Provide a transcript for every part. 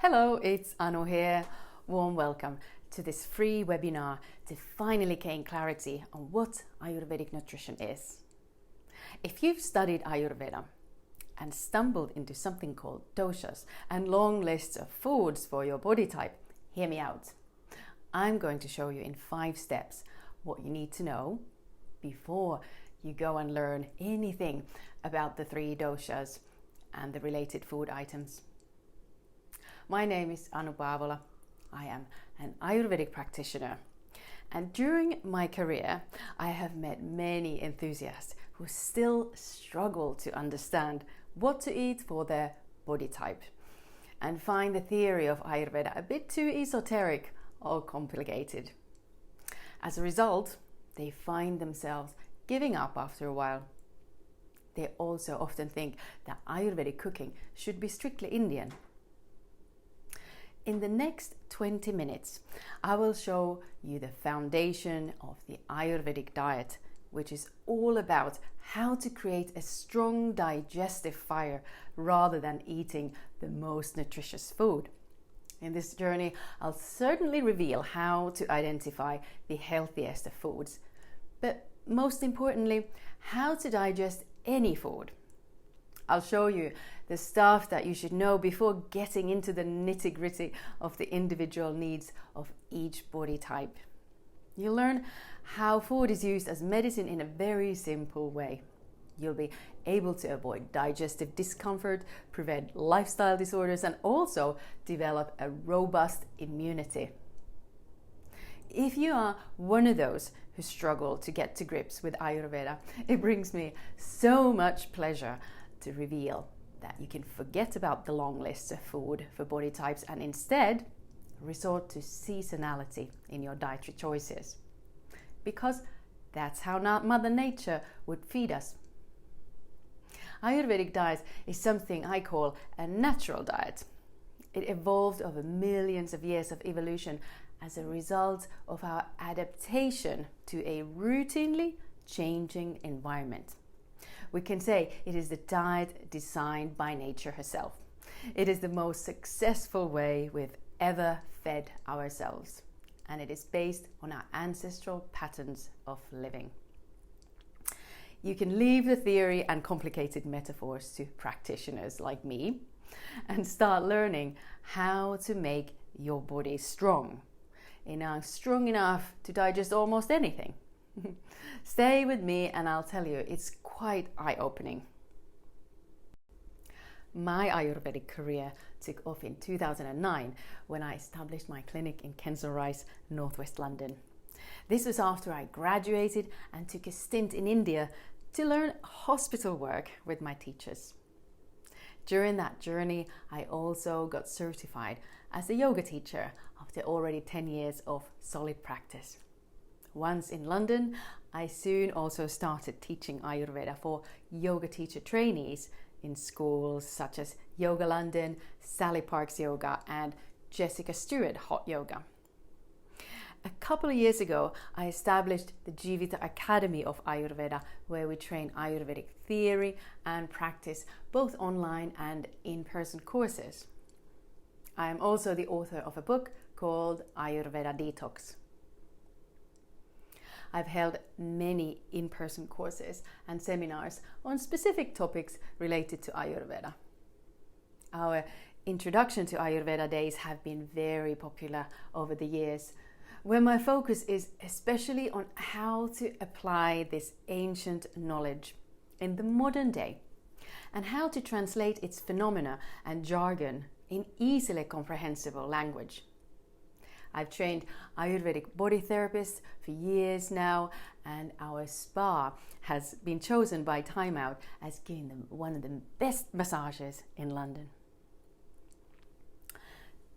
Hello, it's Anu here. Warm welcome to this free webinar to finally gain clarity on what Ayurvedic nutrition is. If you've studied Ayurveda and stumbled into something called doshas and long lists of foods for your body type, hear me out. I'm going to show you in 5 steps what you need to know before you go and learn anything about the 3 doshas and the related food items. My name is Anu Paavola. I am an Ayurvedic practitioner, and during my career I have met many enthusiasts who still struggle to understand what to eat for their body type and find the theory of Ayurveda a bit too esoteric or complicated. As a result, they find themselves giving up after a while. They also often think that Ayurvedic cooking should be strictly Indian. In the next 20 minutes, I will show you the foundation of the Ayurvedic diet, which is all about how to create a strong digestive fire rather than eating the most nutritious food. In this journey, I'll certainly reveal how to identify the healthiest of foods, but most importantly, how to digest any food. I'll show you the stuff that you should know before getting into the nitty-gritty of the individual needs of each body type. You'll learn how food is used as medicine in a very simple way. You'll be able to avoid digestive discomfort, prevent lifestyle disorders, and also develop a robust immunity. If you are one of those who struggle to get to grips with Ayurveda, it brings me so much pleasure to reveal that you can forget about the long lists of food for body types and instead resort to seasonality in your dietary choices. Because that's how Mother Nature would feed us. Ayurvedic diet is something I call a natural diet. It evolved over millions of years of evolution as a result of our adaptation to a routinely changing environment. We can say it is the diet designed by nature herself. It is the most successful way we've ever fed ourselves, and it is based on our ancestral patterns of living. You can leave the theory and complicated metaphors to practitioners like me and start learning how to make your body strong enough to digest almost anything. Stay with me and I'll tell you, it's quite eye-opening. My Ayurvedic career took off in 2009 when I established my clinic in Kensal Rise, northwest London. This was after I graduated and took a stint in India to learn hospital work with my teachers. During that journey, I also got certified as a yoga teacher after already 10 years of solid practice. Once in London, I soon also started teaching Ayurveda for yoga teacher trainees in schools such as Yoga London, Sally Parks Yoga and Jessica Stewart Hot Yoga. A couple of years ago, I established the Jivita Academy of Ayurveda, where we train Ayurvedic theory and practice, both online and in-person courses. I am also the author of a book called Ayurveda Detox. I've held many in-person courses and seminars on specific topics related to Ayurveda. Our introduction to Ayurveda days have been very popular over the years, where my focus is especially on how to apply this ancient knowledge in the modern day and how to translate its phenomena and jargon in easily comprehensible language. I've trained Ayurvedic body therapists for years now, and our spa has been chosen by Time Out as giving them one of the best massages in London.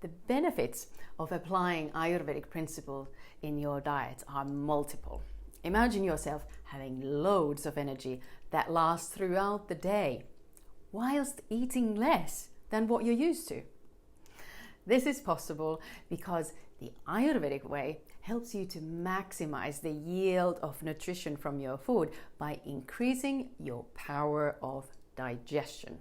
The benefits of applying Ayurvedic principles in your diet are multiple. Imagine yourself having loads of energy that lasts throughout the day, whilst eating less than what you're used to. This is possible because the Ayurvedic way helps you to maximize the yield of nutrition from your food by increasing your power of digestion.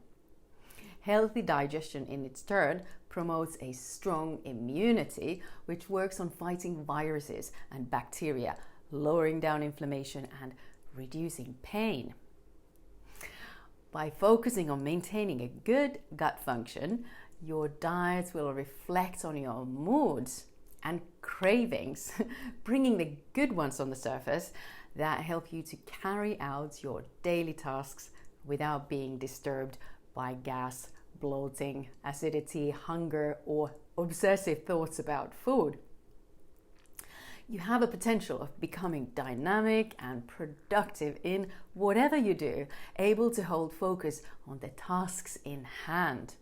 Healthy digestion in its turn promotes a strong immunity, which works on fighting viruses and bacteria, lowering down inflammation and reducing pain. By focusing on maintaining a good gut function, your diet will reflect on your moods and cravings, bringing the good ones on the surface that help you to carry out your daily tasks without being disturbed by gas, bloating, acidity, hunger, or obsessive thoughts about food. You have a potential of becoming dynamic and productive in whatever you do, able to hold focus on the tasks in hand.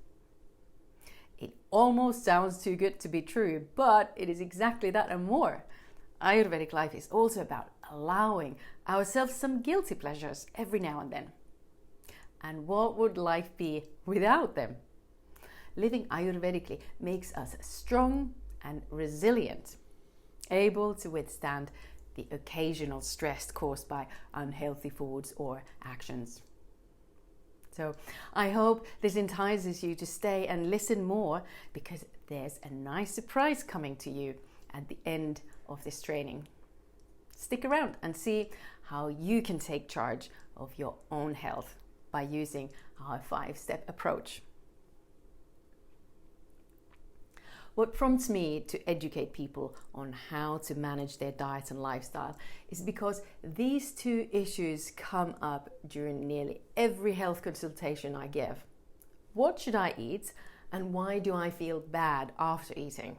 It almost sounds too good to be true, but it is exactly that and more. Ayurvedic life is also about allowing ourselves some guilty pleasures every now and then. And what would life be without them? Living Ayurvedically makes us strong and resilient, able to withstand the occasional stress caused by unhealthy foods or actions. So I hope this entices you to stay and listen more, because there's a nice surprise coming to you at the end of this training. Stick around and see how you can take charge of your own health by using our 5-step approach. What prompts me to educate people on how to manage their diet and lifestyle is because these two issues come up during nearly every health consultation I give. What should I eat, and why do I feel bad after eating?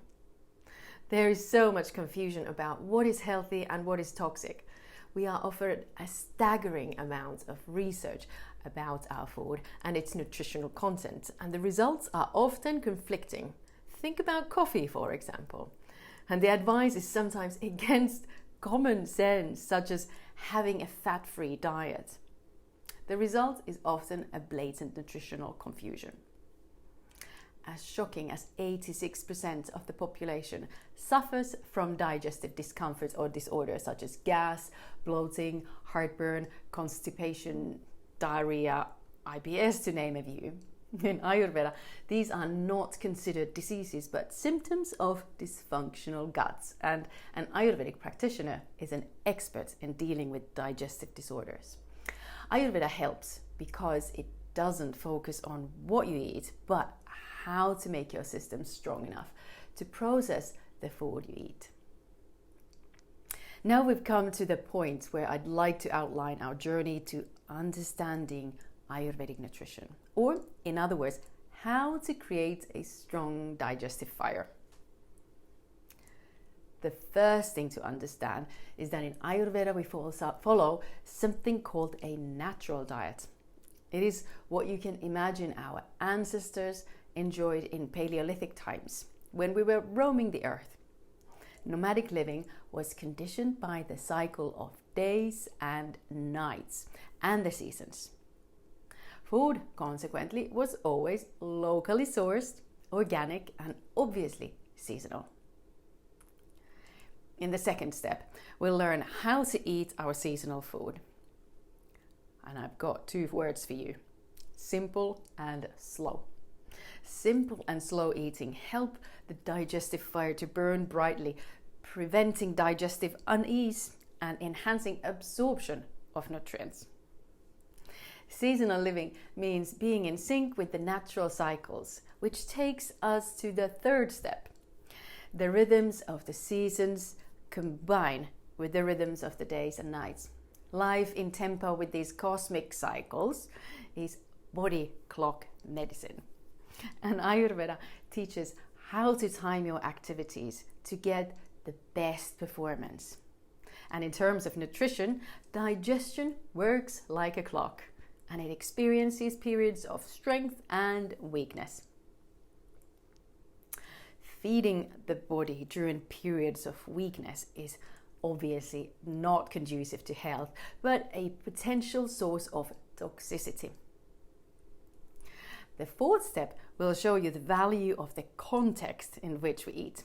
There is so much confusion about what is healthy and what is toxic. We are offered a staggering amount of research about our food and its nutritional content, and the results are often conflicting. Think about coffee, for example. And the advice is sometimes against common sense, such as having a fat-free diet. The result is often a blatant nutritional confusion. As shocking as 86% of the population suffers from digestive discomfort or disorders such as gas, bloating, heartburn, constipation, diarrhea, IBS, to name a few. In Ayurveda, these are not considered diseases but symptoms of dysfunctional guts, and an Ayurvedic practitioner is an expert in dealing with digestive disorders. Ayurveda helps because it doesn't focus on what you eat, but how to make your system strong enough to process the food you eat. Now we've come to the point where I'd like to outline our journey to understanding Ayurvedic nutrition, or in other words, how to create a strong digestive fire. The first thing to understand is that in Ayurveda we follow something called a natural diet. It is what you can imagine our ancestors enjoyed in Paleolithic times, when we were roaming the earth. Nomadic living was conditioned by the cycle of days and nights and the seasons. Food, consequently, was always locally sourced, organic, and obviously seasonal. In the second step, we'll learn how to eat our seasonal food. And I've got 2 words for you: simple and slow. Simple and slow eating help the digestive fire to burn brightly, preventing digestive unease and enhancing absorption of nutrients. Seasonal living means being in sync with the natural cycles, which takes us to the third step. The rhythms of the seasons combine with the rhythms of the days and nights. Life in tempo with these cosmic cycles is body clock medicine. And Ayurveda teaches how to time your activities to get the best performance. And in terms of nutrition, digestion works like a clock, and it experiences periods of strength and weakness. Feeding the body during periods of weakness is obviously not conducive to health, but a potential source of toxicity. The fourth step will show you the value of the context in which we eat.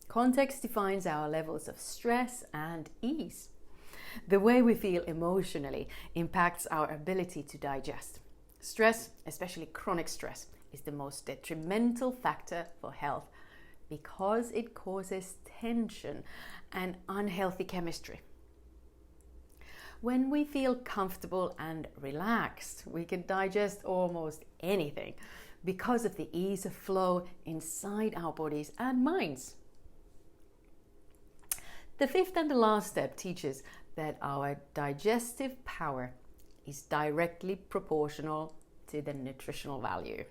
Context defines our levels of stress and ease. The way we feel emotionally impacts our ability to digest. Stress, especially chronic stress, is the most detrimental factor for health because it causes tension and unhealthy chemistry. When we feel comfortable and relaxed, we can digest almost anything because of the ease of flow inside our bodies and minds. The fifth and the last step teaches that our digestive power is directly proportional to the nutritional value.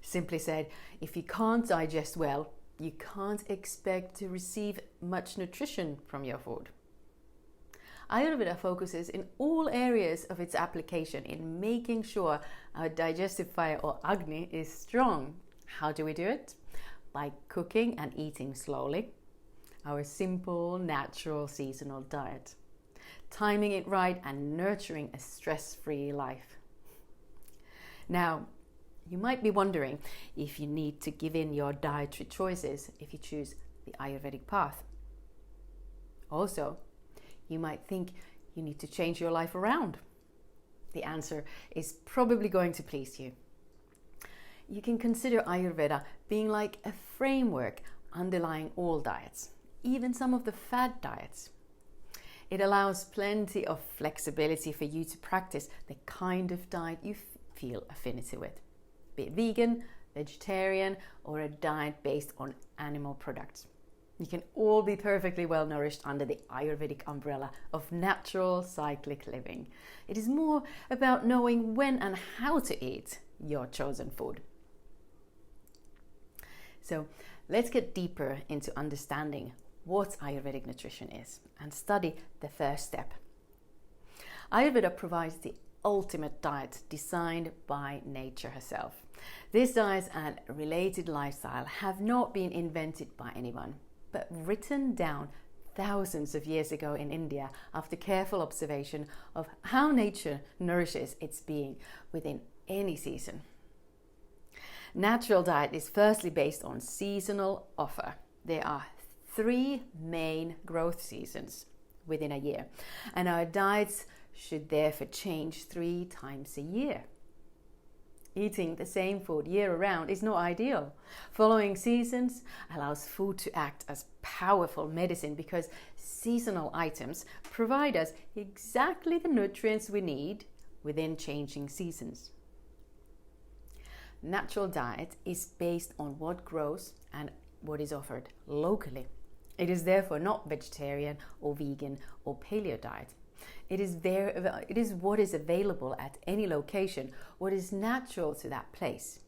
Simply said, if you can't digest well, you can't expect to receive much nutrition from your food. Ayurveda focuses in all areas of its application in making sure our digestive fire or Agni is strong. How do we do it? By cooking and eating slowly. Our simple, natural, seasonal diet. Timing it right and nurturing a stress-free life. Now, you might be wondering if you need to give in your dietary choices if you choose the Ayurvedic path. Also, you might think you need to change your life around. The answer is probably going to please you. You can consider Ayurveda being like a framework underlying all diets, even some of the fad diets. It allows plenty of flexibility for you to practice the kind of diet you feel affinity with, be it vegan, vegetarian, or a diet based on animal products. You can all be perfectly well nourished under the Ayurvedic umbrella of natural cyclic living. It is more about knowing when and how to eat your chosen food. So let's get deeper into understanding what Ayurvedic nutrition is and study the first step. Ayurveda provides the ultimate diet designed by nature herself. This diet and related lifestyle have not been invented by anyone, but written down thousands of years ago in India after careful observation of how nature nourishes its being within any season. Natural diet is firstly based on seasonal offer. There are 3 main growth seasons within a year, and our diets should therefore change 3 times a year. Eating the same food year-round is not ideal. Following seasons allows food to act as powerful medicine because seasonal items provide us exactly the nutrients we need within changing seasons. Natural diet is based on what grows and what is offered locally. It is therefore not vegetarian or vegan or paleo diet. It is what is available at any location, what is natural to that place.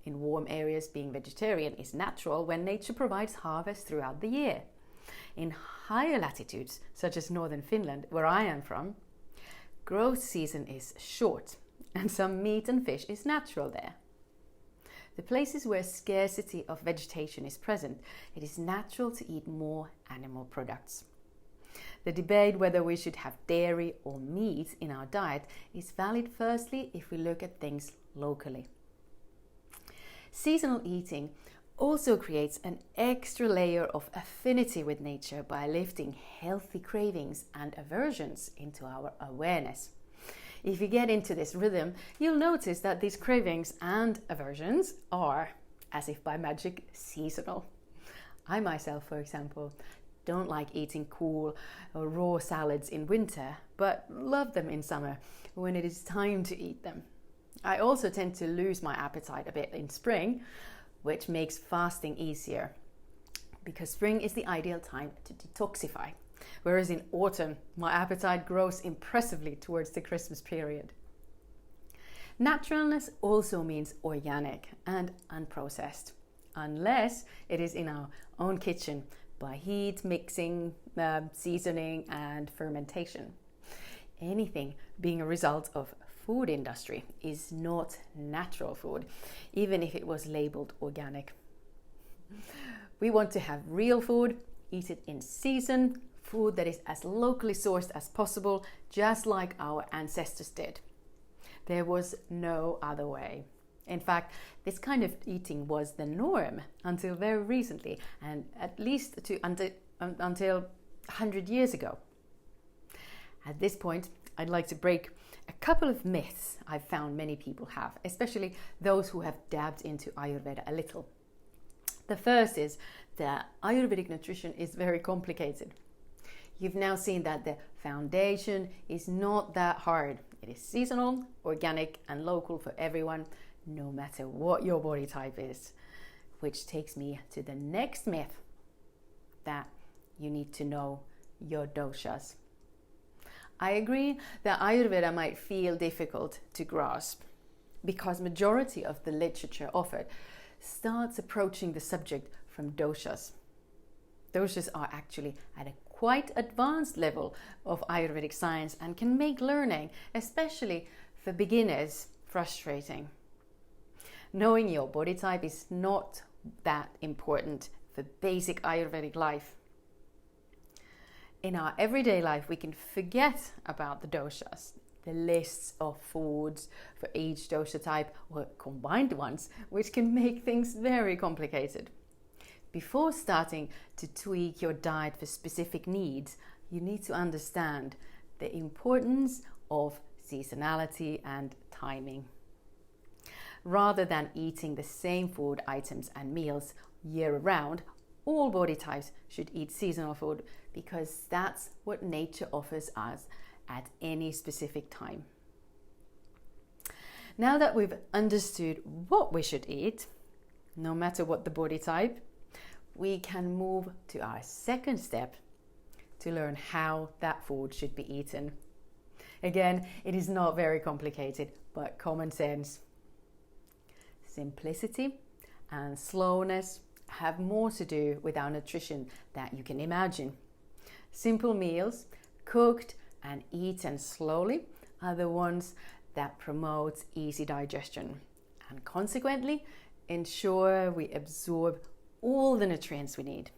In warm areas, being vegetarian is natural when nature provides harvest throughout the year. In higher latitudes, such as northern Finland, where I am from, growth season is short and some meat and fish is natural there. The places where scarcity of vegetation is present, it is natural to eat more animal products. The debate whether we should have dairy or meat in our diet is valid firstly if we look at things locally. Seasonal eating also creates an extra layer of affinity with nature by lifting healthy cravings and aversions into our awareness. If you get into this rhythm, you'll notice that these cravings and aversions are, as if by magic, seasonal. I myself, for example, don't like eating cool or raw salads in winter, but love them in summer when it is time to eat them. I also tend to lose my appetite a bit in spring, which makes fasting easier because spring is the ideal time to detoxify, whereas in autumn my appetite grows impressively towards the Christmas period. Naturalness also means organic and unprocessed, unless it is in our own kitchen by heat, mixing, seasoning and fermentation. Anything being a result of food industry is not natural food, even if it was labeled organic. We want to have real food, eat it in season, food that is as locally sourced as possible, just like our ancestors did. There was no other way. In fact, this kind of eating was the norm until very recently, and at least until 100 years ago. At this point, I'd like to break A couple of myths I've found many people have, especially those who have dabbed into Ayurveda a little. The first is that Ayurvedic nutrition is very complicated. You've now seen that the foundation is not that hard. It is seasonal, organic, and local for everyone, no matter what your body type is. Which takes me to the next myth, that you need to know your doshas. I agree that Ayurveda might feel difficult to grasp because majority of the literature offered starts approaching the subject from doshas. Doshas are actually at a quite advanced level of Ayurvedic science and can make learning, especially for beginners, frustrating. Knowing your body type is not that important for basic Ayurvedic life. In our everyday life, we can forget about the doshas, the lists of foods for each dosha type or combined ones, which can make things very complicated. Before starting to tweak your diet for specific needs, you need to understand the importance of seasonality and timing. Rather than eating the same food items and meals year round, all body types should eat seasonal food because that's what nature offers us at any specific time. Now that we've understood what we should eat, no matter what the body type, we can move to our second step to learn how that food should be eaten. Again, it is not very complicated, but common sense. Simplicity and slowness have more to do with our nutrition than you can imagine. Simple meals, cooked and eaten slowly, are the ones that promote easy digestion and consequently ensure we absorb all the nutrients we need.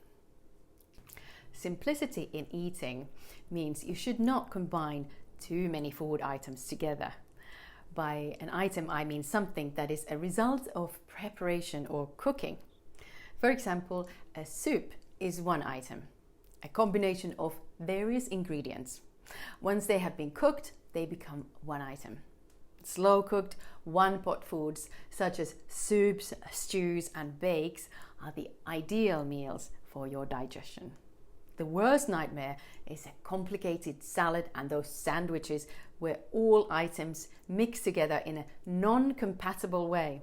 Simplicity in eating means you should not combine too many food items together. By an item, I mean something that is a result of preparation or cooking. For example, a soup is one item, a combination of various ingredients. Once they have been cooked, they become one item. Slow cooked, one pot foods such as soups, stews, and bakes are the ideal meals for your digestion. The worst nightmare is a complicated salad and those sandwiches where all items mix together in a non-compatible way.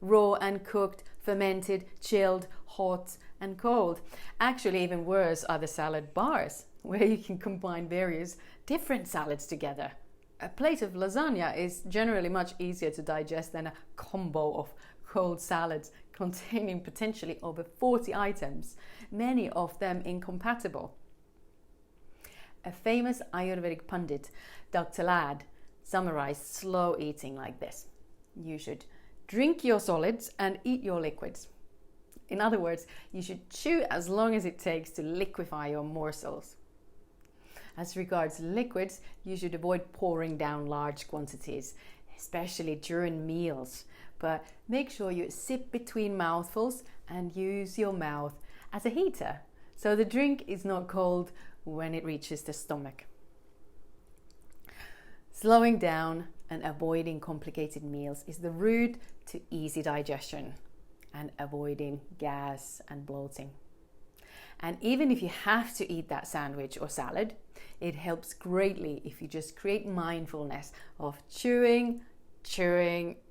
Raw and cooked, fermented, chilled, hot and cold. Actually, even worse are the salad bars, where you can combine various different salads together. A plate of lasagna is generally much easier to digest than a combo of cold salads containing potentially over 40 items, many of them incompatible. A famous Ayurvedic pundit, Dr. Ladd, summarized slow eating like this. You should drink your solids and eat your liquids. In other words, you should chew as long as it takes to liquefy your morsels. As regards liquids, you should avoid pouring down large quantities, especially during meals. But make sure you sip between mouthfuls and use your mouth as a heater, so the drink is not cold when it reaches the stomach. Slowing down and avoiding complicated meals is the route to easy digestion and avoiding gas and bloating. And even if you have to eat that sandwich or salad, it helps greatly if you just create mindfulness of chewing,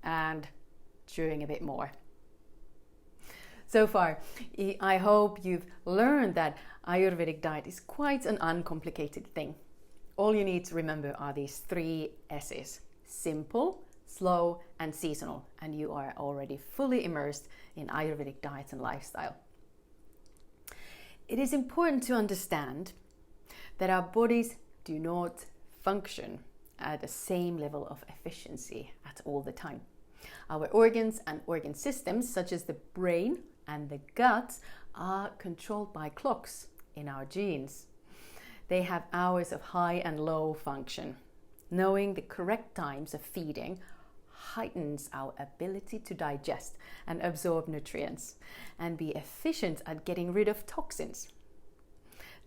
and chewing a bit more. So far, I hope you've learned that Ayurvedic diet is quite an uncomplicated thing. All you need to remember are these 3 S's: simple, slow, and seasonal, and you are already fully immersed in Ayurvedic diet and lifestyle. It is important to understand that our bodies do not function at the same level of efficiency at all the time. Our organs and organ systems, such as the brain and the gut, are controlled by clocks in our genes. They have hours of high and low function. Knowing the correct times of feeding heightens our ability to digest and absorb nutrients and be efficient at getting rid of toxins.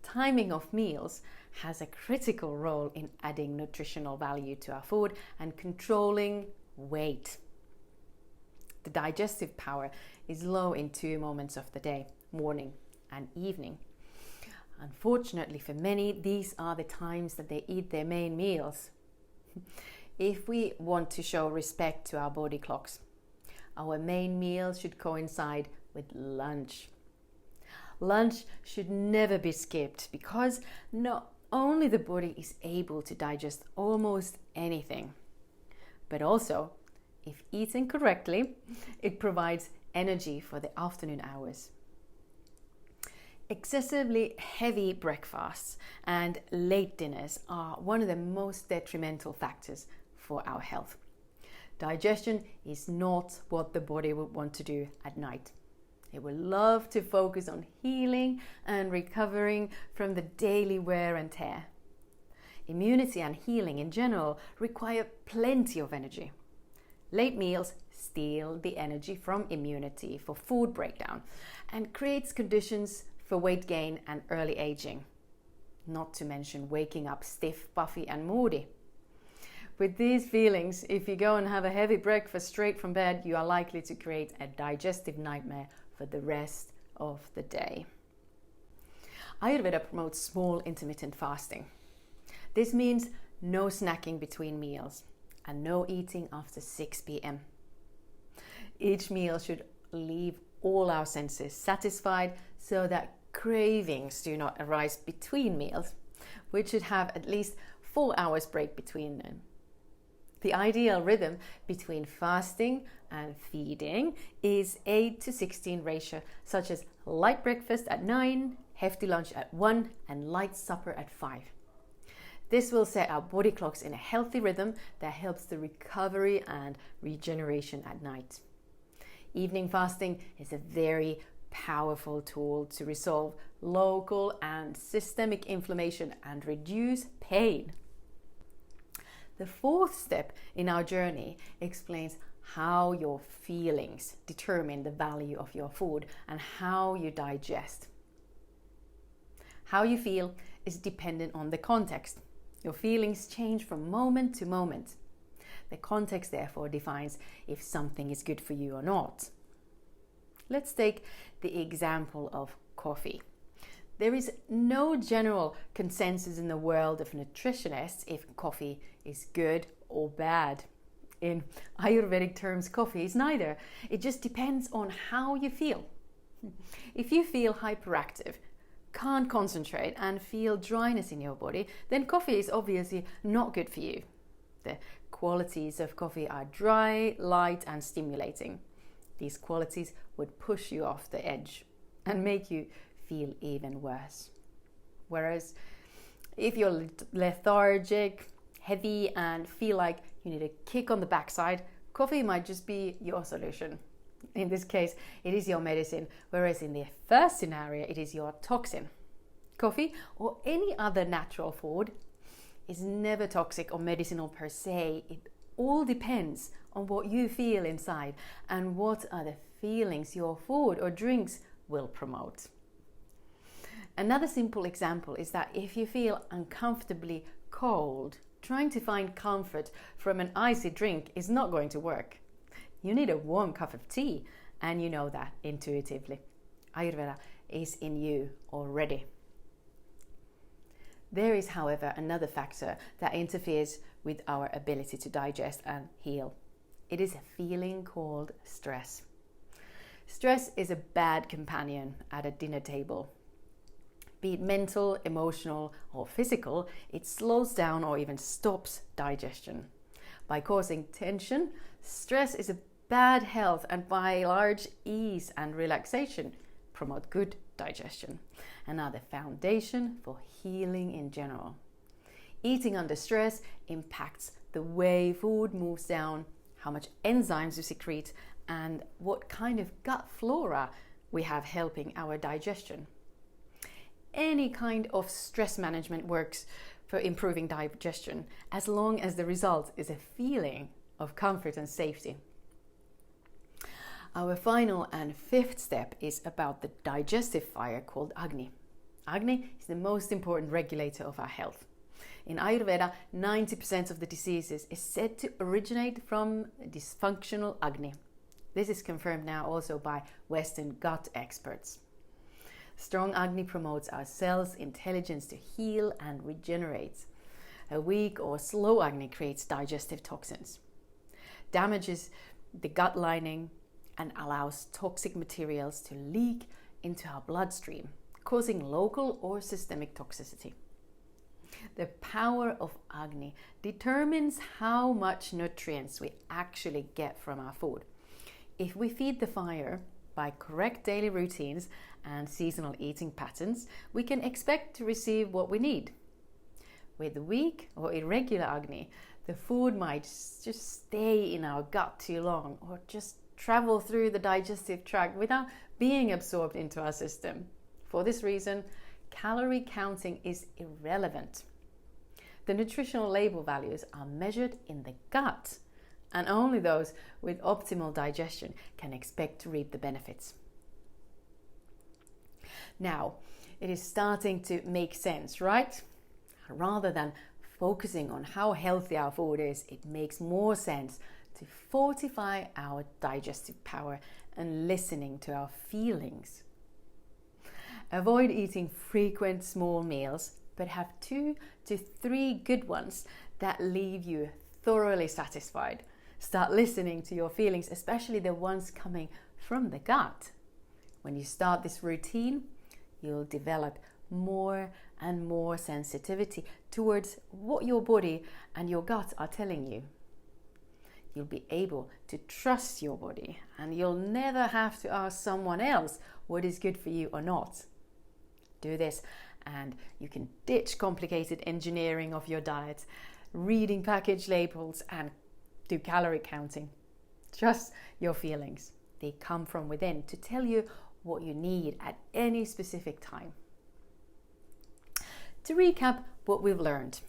timing of meals has a critical role in adding nutritional value to our food and controlling weight. The digestive power is low in 2 moments of the day, morning and evening. Unfortunately for many, these are the times that they eat their main meals. If we want to show respect to our body clocks, our main meal should coincide with lunch. Lunch should never be skipped because not only the body is able to digest almost anything, but also, if eaten correctly, it provides energy for the afternoon hours. Excessively heavy breakfasts and late dinners are one of the most detrimental factors for our health. Digestion is not what the body would want to do at night. It would love to focus on healing and recovering from the daily wear and tear. Immunity and healing in general require plenty of energy. Late meals steal the energy from immunity for food breakdown and creates conditions for weight gain and early aging, not to mention waking up stiff, puffy and moody. With these feelings, if you go and have a heavy breakfast straight from bed, you are likely to create a digestive nightmare for the rest of the day. Ayurveda promotes small intermittent fasting. This means no snacking between meals and no eating after 6 p.m. Each meal should leave all our senses satisfied so that cravings do not arise between meals, which should have at least 4 hours break between them. The ideal rhythm between fasting and feeding is 8:16 ratio, such as light breakfast at 9, hefty lunch at 1 and light supper at 5. This will set our body clocks in a healthy rhythm that helps the recovery and regeneration at night. Evening fasting is a very powerful tool to resolve local and systemic inflammation and reduce pain. The 4th step in our journey explains how your feelings determine the value of your food and how you digest. How you feel is dependent on the context. Your feelings change from moment to moment. The context therefore defines if something is good for you or not. Let's take the example of coffee. There is no general consensus in the world of nutritionists if coffee is good or bad. In Ayurvedic terms, coffee is neither. It just depends on how you feel. If you feel hyperactive, can't concentrate and feel dryness in your body, then coffee is obviously not good for you. The qualities of coffee are dry, light and stimulating. These qualities would push you off the edge and make you feel even worse. Whereas if you're lethargic, heavy and feel like you need a kick on the backside, coffee might just be your solution. In this case, it is your medicine, whereas in the first scenario, it is your toxin. Coffee or any other natural food is never toxic or medicinal per se. It all depends on what you feel inside and what are the feelings your food or drinks will promote. Another simple example is that if you feel uncomfortably cold, trying to find comfort from an icy drink is not going to work. You need a warm cup of tea, and you know that intuitively. Ayurveda is in you already. There is, however, another factor that interferes with our ability to digest and heal. It is a feeling called stress. Stress is a bad companion at a dinner table. Be it mental, emotional, or physical, it slows down or even stops digestion. By causing tension, stress is a bad health, and by large ease and relaxation promote good digestion and are the foundation for healing in general. Eating under stress impacts the way food moves down, how much enzymes you secrete, and what kind of gut flora we have helping our digestion. Any kind of stress management works for improving digestion as long as the result is a feeling of comfort and safety. Our final and 5th step is about the digestive fire called Agni. Agni is the most important regulator of our health. In Ayurveda, 90% of the diseases is said to originate from dysfunctional Agni. This is confirmed now also by Western gut experts. Strong Agni promotes our cells' intelligence to heal and regenerate. A weak or slow Agni creates digestive toxins, damages the gut lining, and allows toxic materials to leak into our bloodstream, causing local or systemic toxicity. The power of Agni determines how much nutrients we actually get from our food. If we feed the fire by correct daily routines and seasonal eating patterns, we can expect to receive what we need. With weak or irregular Agni, the food might just stay in our gut too long or just travel through the digestive tract without being absorbed into our system. For this reason, calorie counting is irrelevant. The nutritional label values are measured in the gut, and only those with optimal digestion can expect to reap the benefits. Now, it is starting to make sense, right? Rather than focusing on how healthy our food is, it makes more sense to fortify our digestive power and listening to our feelings. Avoid eating frequent small meals, but have 2 to 3 good ones that leave you thoroughly satisfied. Start listening to your feelings, especially the ones coming from the gut. When you start this routine, you'll develop more and more sensitivity towards what your body and your gut are telling you. You'll be able to trust your body, and you'll never have to ask someone else what is good for you or not. Do this and you can ditch complicated engineering of your diet, reading package labels, and do calorie counting. Trust your feelings. They come from within to tell you what you need at any specific time. To recap what we've learned,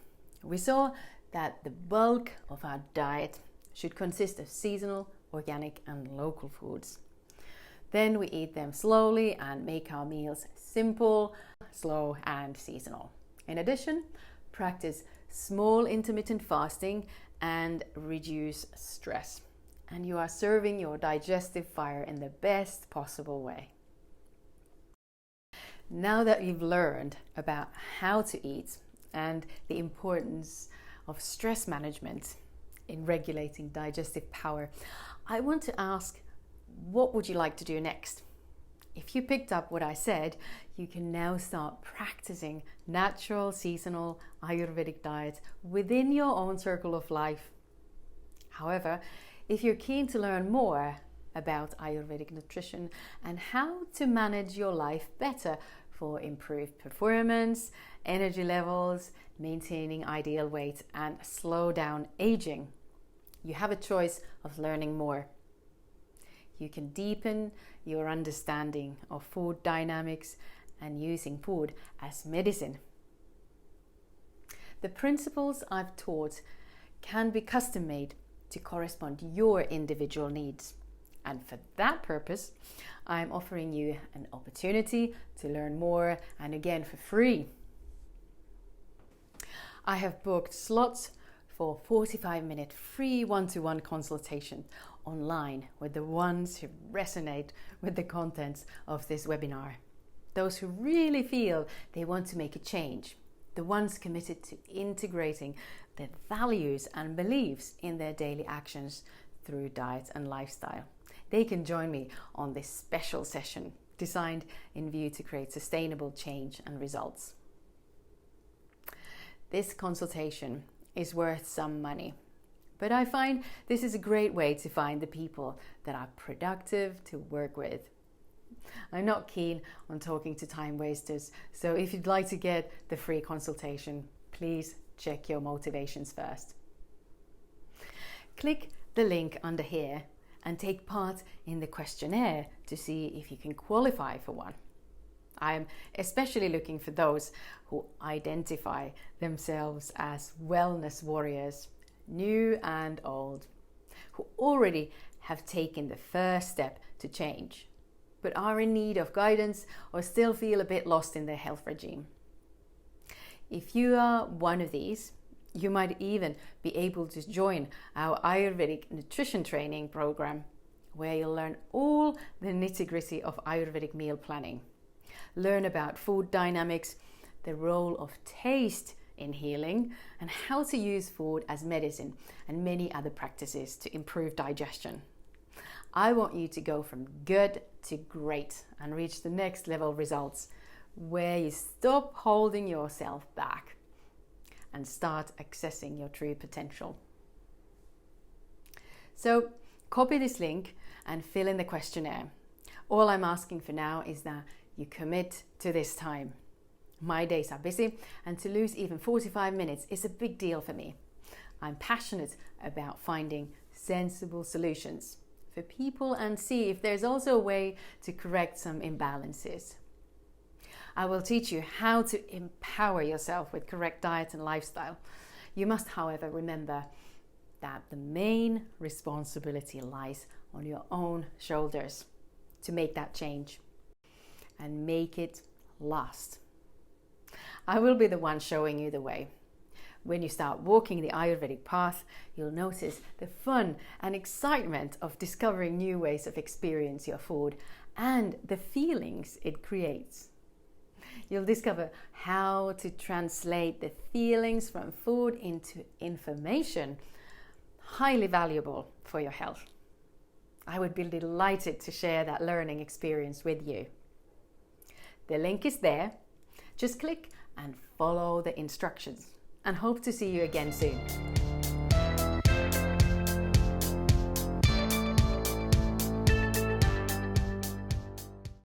we saw that the bulk of our diet should consist of seasonal, organic, and local foods. Then we eat them slowly and make our meals simple, slow, and seasonal. In addition, practice small intermittent fasting and reduce stress. And you are serving your digestive fire in the best possible way. Now that you've learned about how to eat and the importance of stress management in regulating digestive power, I want to ask, what would you like to do next? If you picked up what I said, you can now start practicing natural, seasonal Ayurvedic diets within your own circle of life. However, if you're keen to learn more about Ayurvedic nutrition and how to manage your life better for improved performance, energy levels, maintaining ideal weight, and slow down aging, you have a choice of learning more. You can deepen your understanding of food dynamics and using food as medicine. The principles I've taught can be custom made to correspond to your individual needs. And for that purpose, I'm offering you an opportunity to learn more, and again for free. I have booked slots for 45-minute free one-to-one consultation online with the ones who resonate with the contents of this webinar. Those who really feel they want to make a change. The ones committed to integrating the values and beliefs in their daily actions through diet and lifestyle. They can join me on this special session designed in view to create sustainable change and results. This consultation is worth some money, but I find this is a great way to find the people that are productive to work with. I'm not keen on talking to time wasters, so if you'd like to get the free consultation, please check your motivations first. Click the link under here and take part in the questionnaire to see if you can qualify for one. I'm especially looking for those who identify themselves as wellness warriors, new and old, who already have taken the first step to change. but are in need of guidance or still feel a bit lost in their health regime. If you are one of these, you might even be able to join our Ayurvedic nutrition training program, where you'll learn all the nitty-gritty of Ayurvedic meal planning. Learn about food dynamics, the role of taste in healing, and how to use food as medicine, and many other practices to improve digestion. I want you to go from good to great and reach the next level results, where you stop holding yourself back and start accessing your true potential. So copy this link and fill in the questionnaire. All I'm asking for now is that you commit to this time. My days are busy, and to lose even 45 minutes is a big deal for me. I'm passionate about finding sensible solutions for people and see if there's also a way to correct some imbalances. I will teach you how to empower yourself with correct diet and lifestyle. You must, however, remember that the main responsibility lies on your own shoulders to make that change and make it last. I will be the one showing you the way. When you start walking the Ayurvedic path, you'll notice the fun and excitement of discovering new ways of experience your food and the feelings it creates. You'll discover how to translate the feelings from food into information, highly valuable for your health. I would be delighted to share that learning experience with you. The link is there. Just click and follow the instructions, and hope to see you again soon.